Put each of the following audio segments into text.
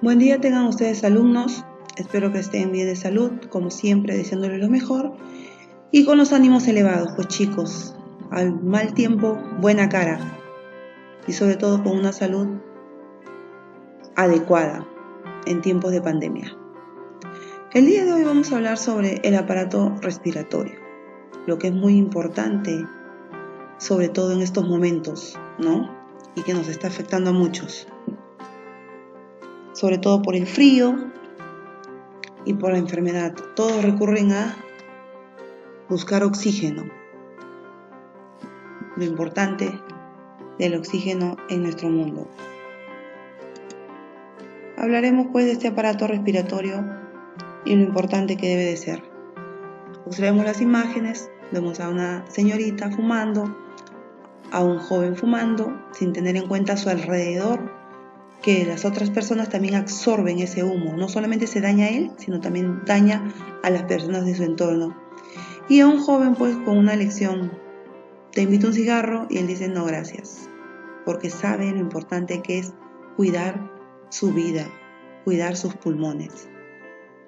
Buen día tengan ustedes, alumnos. Espero que estén bien de salud, como siempre, deseándoles lo mejor y con los ánimos elevados, pues chicos, al mal tiempo, buena cara y sobre todo con una salud adecuada en tiempos de pandemia. El día de hoy vamos a hablar sobre el aparato respiratorio, lo que es muy importante, sobre todo en estos momentos, ¿no? Y que nos está afectando a muchos, sobre todo por el frío y por la enfermedad. Todos recurren a buscar oxígeno. Lo importante del oxígeno en nuestro mundo. Hablaremos pues de este aparato respiratorio y lo importante que debe de ser. Observemos las imágenes, vemos a una señorita fumando, a un joven fumando, sin tener en cuenta a su alrededor, que las otras personas también absorben ese humo. No solamente se daña a él, sino también daña a las personas de su entorno. Y a un joven pues con una lección: te invito a un cigarro, y él dice no gracias, porque sabe lo importante que es cuidar su vida, cuidar sus pulmones.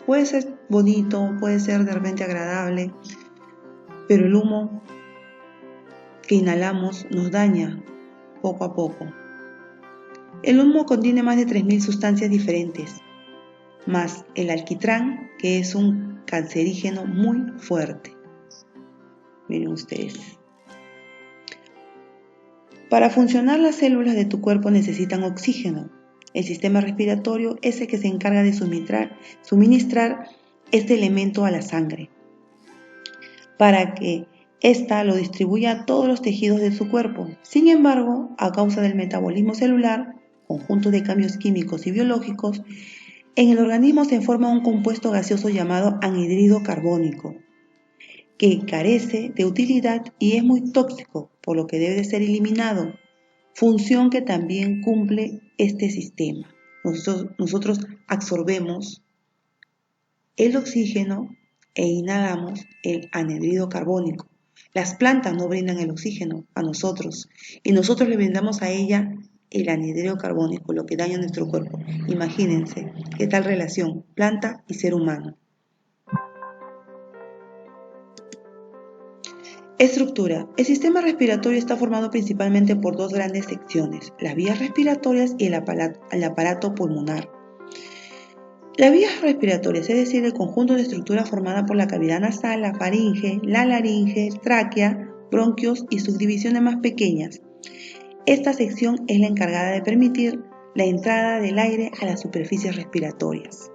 Puede ser bonito, puede ser de repente agradable, pero el humo que inhalamos nos daña poco a poco. El humo contiene más de 3.000 sustancias diferentes, más el alquitrán, que es un cancerígeno muy fuerte. Miren ustedes. Para funcionar, las células de tu cuerpo necesitan oxígeno. El sistema respiratorio es el que se encarga de suministrar este elemento a la sangre, para que ésta lo distribuya a todos los tejidos de su cuerpo. Sin embargo, a causa del metabolismo celular, conjunto de cambios químicos y biológicos, en el organismo se forma un compuesto gaseoso llamado anhídrido carbónico, que carece de utilidad y es muy tóxico, por lo que debe de ser eliminado, función que también cumple este sistema. Nosotros absorbemos el oxígeno e inhalamos el anhídrido carbónico. Las plantas no brindan el oxígeno a nosotros y nosotros le brindamos a ella el anhídrido carbónico, lo que daña nuestro cuerpo. Imagínense qué tal relación, planta y ser humano. Estructura. El sistema respiratorio está formado principalmente por dos grandes secciones: las vías respiratorias y el aparato pulmonar. Las vías respiratorias, es decir, el conjunto de estructuras formada por la cavidad nasal, la faringe, la laringe, tráquea, bronquios y subdivisiones más pequeñas. Esta sección es la encargada de permitir la entrada del aire a las superficies respiratorias.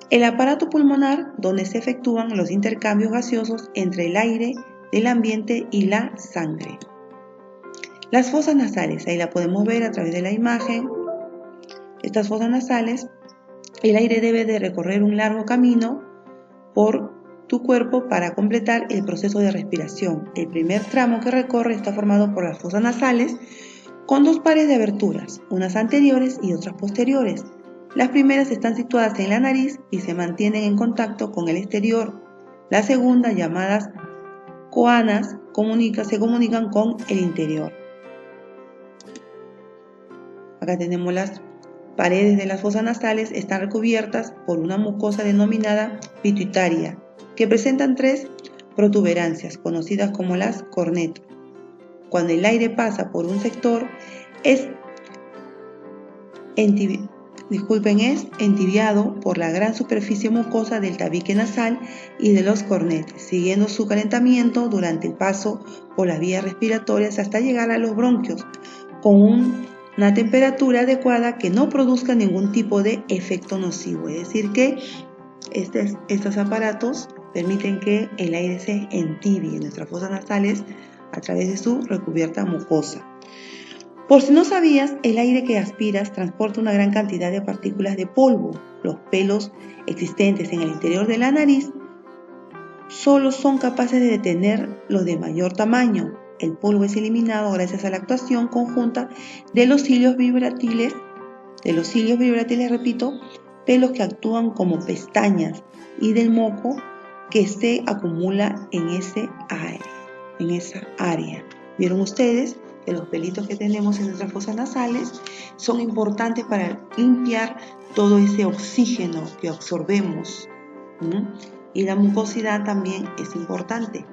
El aparato pulmonar, donde se efectúan los intercambios gaseosos entre el aire del ambiente y la sangre. Las fosas nasales, ahí la podemos ver a través de la imagen. Estas fosas nasales, el aire debe de recorrer un largo camino por tu cuerpo para completar el proceso de respiración. El primer tramo que recorre está formado por las fosas nasales, con dos pares de aberturas, unas anteriores y otras posteriores. Las primeras están situadas en la nariz y se mantienen en contacto con el exterior. La segunda, llamadas coanas, se comunican con el interior. Acá tenemos las paredes de las fosas nasales, están recubiertas por una mucosa denominada pituitaria, que presentan tres protuberancias, conocidas como las cornetas. Cuando el aire pasa por un sector, es entibiado por la gran superficie mucosa del tabique nasal y de los cornetes, siguiendo su calentamiento durante el paso por las vías respiratorias hasta llegar a los bronquios, con una temperatura adecuada que no produzca ningún tipo de efecto nocivo. Es decir que estos aparatos permiten que el aire se entibie en nuestras fosas nasales a través de su recubierta mucosa. Por si no sabías, el aire que aspiras transporta una gran cantidad de partículas de polvo. Los pelos existentes en el interior de la nariz solo son capaces de detener los de mayor tamaño. El polvo es eliminado gracias a la actuación conjunta de los cilios vibratiles, pelos que actúan como pestañas, y del moco que se acumula en esa área. ¿Vieron ustedes que los pelitos que tenemos en nuestras fosas nasales son importantes para limpiar todo ese oxígeno que absorbemos. Y la mucosidad también es importante.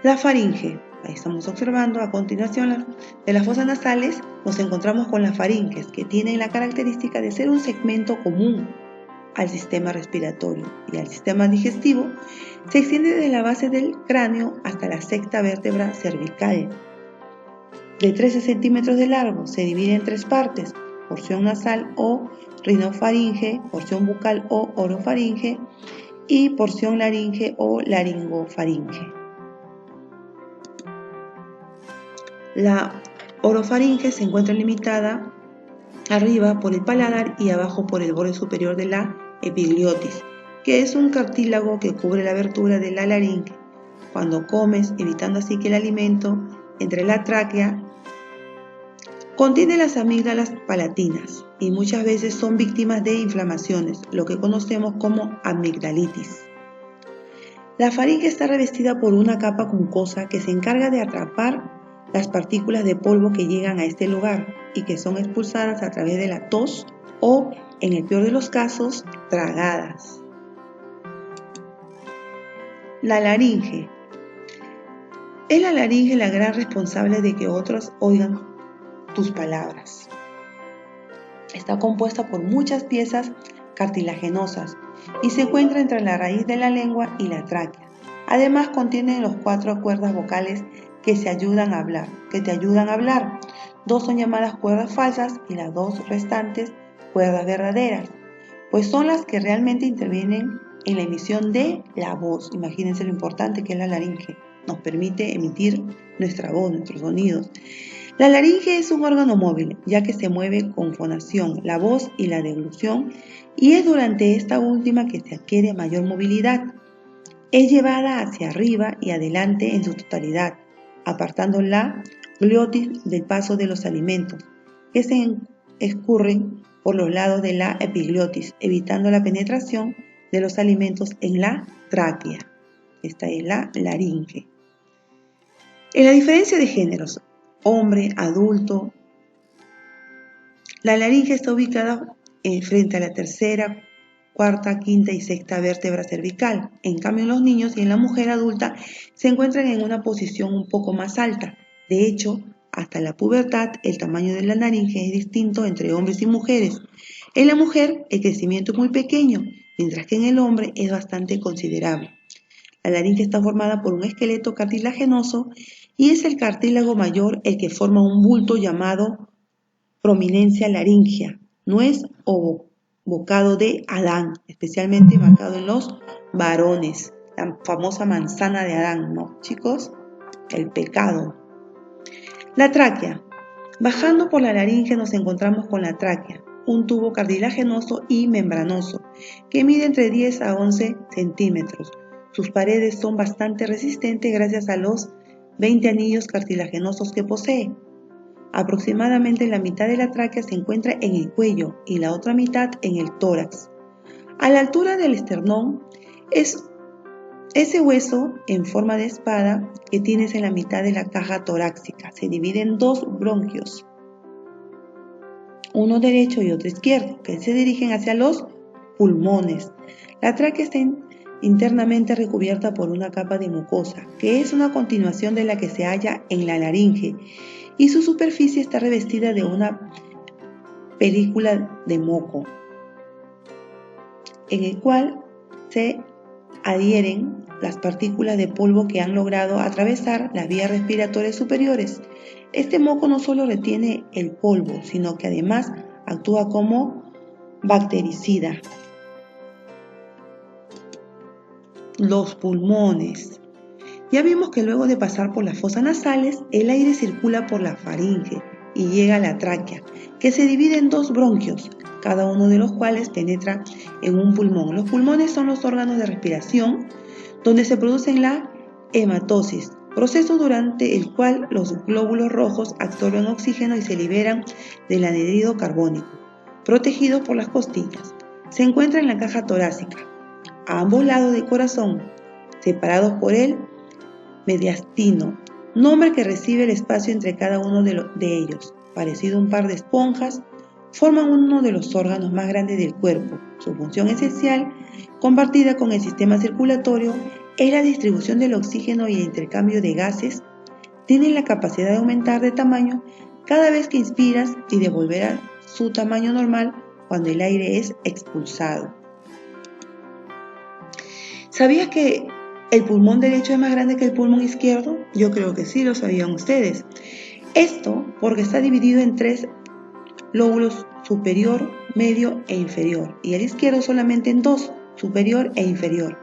La faringe. Ahí estamos observando a continuación de las fosas nasales nos encontramos con las faringes, que tienen la característica de ser un segmento común al sistema respiratorio y al sistema digestivo. Se extiende desde la base del cráneo hasta la sexta vértebra cervical. De 13 centímetros de largo, se divide en tres partes: porción nasal o rinofaringe, porción bucal o orofaringe y porción laringe o laringofaringe. La orofaringe se encuentra limitada arriba por el paladar y abajo por el borde superior de la epiglottis, que es un cartílago que cubre la abertura de la laringe cuando comes, evitando así que el alimento entre la tráquea. Contiene las amígdalas palatinas y muchas veces son víctimas de inflamaciones, lo que conocemos como amigdalitis. La faringe está revestida por una capa mucosa que se encarga de atrapar las partículas de polvo que llegan a este lugar y que son expulsadas a través de la tos o, en el peor de los casos, tragadas. La laringe. Es la laringe la gran responsable de que otros oigan tus palabras. Está compuesta por muchas piezas cartilaginosas y se encuentra entre la raíz de la lengua y la tráquea. Además contiene los 4 cuerdas vocales que te ayudan a hablar. 2 son llamadas cuerdas falsas y las 2 restantes cuerdas verdaderas, pues son las que realmente intervienen en la emisión de la voz. Imagínense lo importante que es la laringe. Nos permite emitir nuestra voz, nuestros sonidos. La laringe es un órgano móvil, ya que se mueve con fonación, la voz y la deglución, y es durante esta última que se adquiere mayor movilidad. Es llevada hacia arriba y adelante en su totalidad, apartando la glotis del paso de los alimentos, que se escurren por los lados de la epiglottis, evitando la penetración de los alimentos en la tráquea. Esta es la laringe. En la diferencia de géneros, hombre, adulto, la laringe está ubicada frente a la tercera, cuarta, quinta y sexta vértebra cervical. En cambio, en los niños y en la mujer adulta se encuentran en una posición un poco más alta. De hecho, hasta la pubertad, el tamaño de la laringe es distinto entre hombres y mujeres. En la mujer, el crecimiento es muy pequeño, mientras que en el hombre es bastante considerable. La laringe está formada por un esqueleto cartilaginoso y es el cartílago mayor el que forma un bulto llamado prominencia laringea, nuez o bocado de Adán, especialmente marcado en los varones, la famosa manzana de Adán, ¿no, chicos? El pecado. La tráquea. Bajando por la laringe nos encontramos con la tráquea, un tubo cartilaginoso y membranoso, que mide entre 10 a 11 centímetros. Sus paredes son bastante resistentes gracias a los 20 anillos cartilaginosos que posee. Aproximadamente la mitad de la tráquea se encuentra en el cuello y la otra mitad en el tórax. A la altura del esternón es ese hueso en forma de espada que tienes en la mitad de la caja torácica. Se divide en 2 bronquios, uno derecho y otro izquierdo, que se dirigen hacia los pulmones. La tráquea está internamente recubierta por una capa de mucosa, que es una continuación de la que se halla en la laringe, y su superficie está revestida de una película de moco, en el cual se adhieren las partículas de polvo que han logrado atravesar las vías respiratorias superiores. Este moco no solo retiene el polvo, sino que además actúa como bactericida. Los pulmones. Ya vimos que luego de pasar por las fosas nasales, el aire circula por la faringe y llega a la tráquea, que se divide en 2 bronquios, cada uno de los cuales penetra en un pulmón. Los pulmones son los órganos de respiración donde se produce la hematosis, proceso durante el cual los glóbulos rojos absorben oxígeno y se liberan del anhídrido carbónico, protegidos por las costillas. Se encuentra en la caja torácica, a ambos lados del corazón, separados por el mediastino. nombre que recibe el espacio entre cada uno de ellos. Parecido a un par de esponjas, forman uno de los órganos más grandes del cuerpo. Su función esencial, compartida con el sistema circulatorio, es la distribución del oxígeno y el intercambio de gases. Tienen la capacidad de aumentar de tamaño cada vez que inspiras y de volver a su tamaño normal cuando el aire es expulsado. ¿Sabías que el pulmón derecho es más grande que el pulmón izquierdo? Yo creo que sí, lo sabían ustedes. Esto porque está dividido en 3 lóbulos: superior, medio e inferior, y el izquierdo solamente en 2, superior e inferior.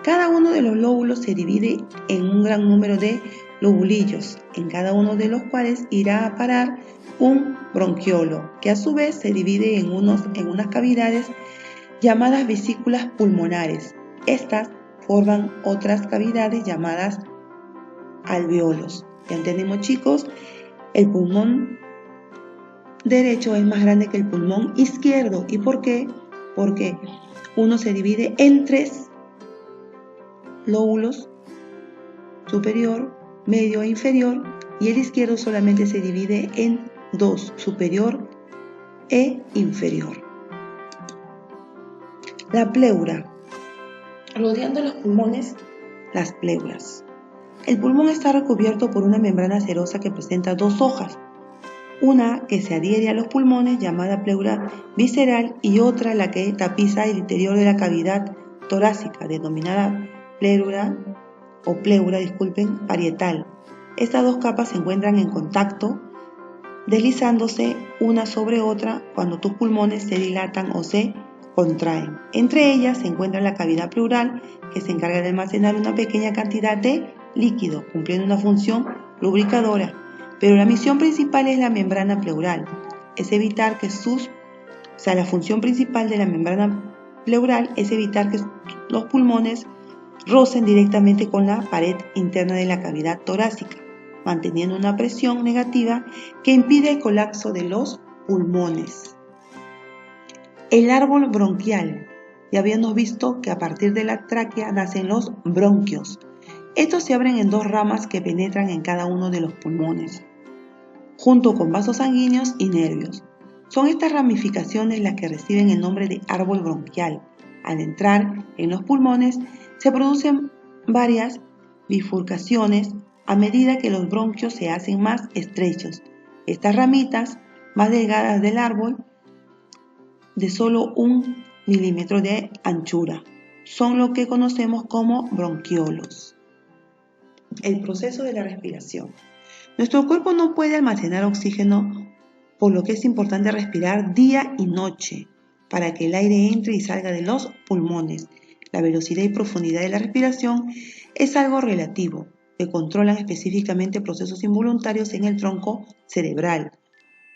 Cada uno de los lóbulos se divide en un gran número de lobulillos, en cada uno de los cuales irá a parar un bronquiolo, que a su vez se divide en unas cavidades llamadas vesículas pulmonares. Estas forman otras cavidades llamadas alveolos. Ya entendemos, chicos, el pulmón derecho es más grande que el pulmón izquierdo. ¿Y por qué? Porque uno se divide en 3 lóbulos: superior, medio e inferior, y el izquierdo solamente se divide en 2, superior e inferior. La pleura. Rodeando los pulmones, las pleuras. El pulmón está recubierto por una membrana serosa que presenta 2 hojas, una que se adhiere a los pulmones, llamada pleura visceral, y otra la que tapiza el interior de la cavidad torácica, denominada pleura parietal. Estas 2 capas se encuentran en contacto, deslizándose una sobre otra cuando tus pulmones se dilatan o se contraen. Entre ellas se encuentra la cavidad pleural, que se encarga de almacenar una pequeña cantidad de líquido, cumpliendo una función lubricadora. Pero la misión principal es la membrana pleural. La función principal de la membrana pleural es evitar que los pulmones rocen directamente con la pared interna de la cavidad torácica, manteniendo una presión negativa que impide el colapso de los pulmones. El árbol bronquial. Ya habíamos visto que a partir de la tráquea nacen los bronquios. Estos se abren en 2 ramas que penetran en cada uno de los pulmones, junto con vasos sanguíneos y nervios. Son estas ramificaciones las que reciben el nombre de árbol bronquial. Al entrar en los pulmones, se producen varias bifurcaciones a medida que los bronquios se hacen más estrechos. Estas ramitas más delgadas del árbol, de solo 1 milímetro de anchura, son lo que conocemos como bronquiolos. El proceso de la respiración. Nuestro cuerpo no puede almacenar oxígeno, por lo que es importante respirar día y noche para que el aire entre y salga de los pulmones. La velocidad y profundidad de la respiración es algo relativo, que controlan específicamente procesos involuntarios en el tronco cerebral.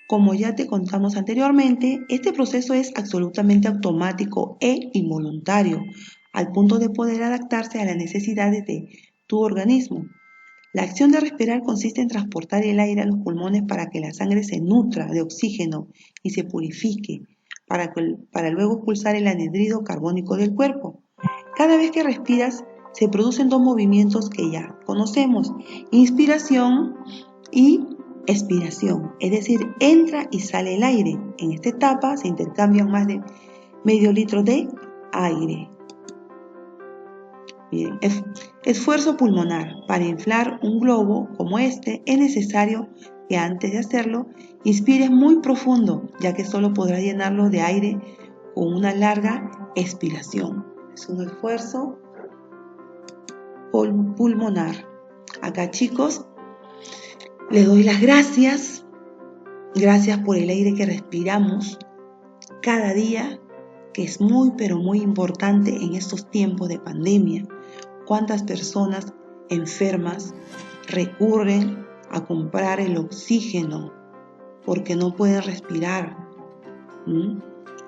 Como ya te contamos anteriormente, este proceso es absolutamente automático e involuntario, al punto de poder adaptarse a las necesidades de tu organismo. La acción de respirar consiste en transportar el aire a los pulmones para que la sangre se nutra de oxígeno y se purifique, para luego expulsar el anhídrido carbónico del cuerpo. Cada vez que respiras, se producen 2 movimientos que ya conocemos: inspiración y expiración, es decir, entra y sale el aire. En esta etapa se intercambian más de medio litro de aire. Bien, esfuerzo pulmonar. Para inflar un globo como este es necesario que antes de hacerlo inspires muy profundo, ya que solo podrás llenarlo de aire con una larga expiración. Es un esfuerzo pulmonar. Acá, chicos, les doy las gracias. Gracias por el aire que respiramos cada día, que es muy pero muy importante en estos tiempos de pandemia. ¿Cuántas personas enfermas recurren a comprar el oxígeno porque no pueden respirar?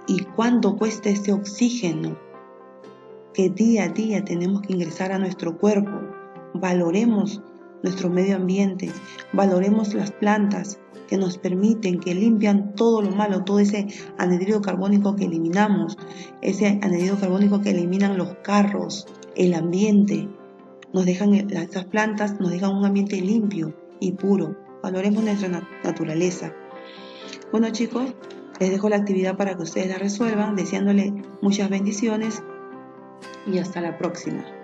¿Y cuánto cuesta este oxígeno que día a día tenemos que ingresar a nuestro cuerpo? Valoremos nuestro medio ambiente, valoremos las plantas que nos permiten, que limpian todo lo malo, todo ese anhídrido carbónico que eliminamos, ese anhídrido carbónico que eliminan los carros, el ambiente. estas plantas nos dejan un ambiente limpio y puro. Valoremos nuestra naturaleza. Bueno chicos, les dejo la actividad para que ustedes la resuelvan, deseándole muchas bendiciones y hasta la próxima.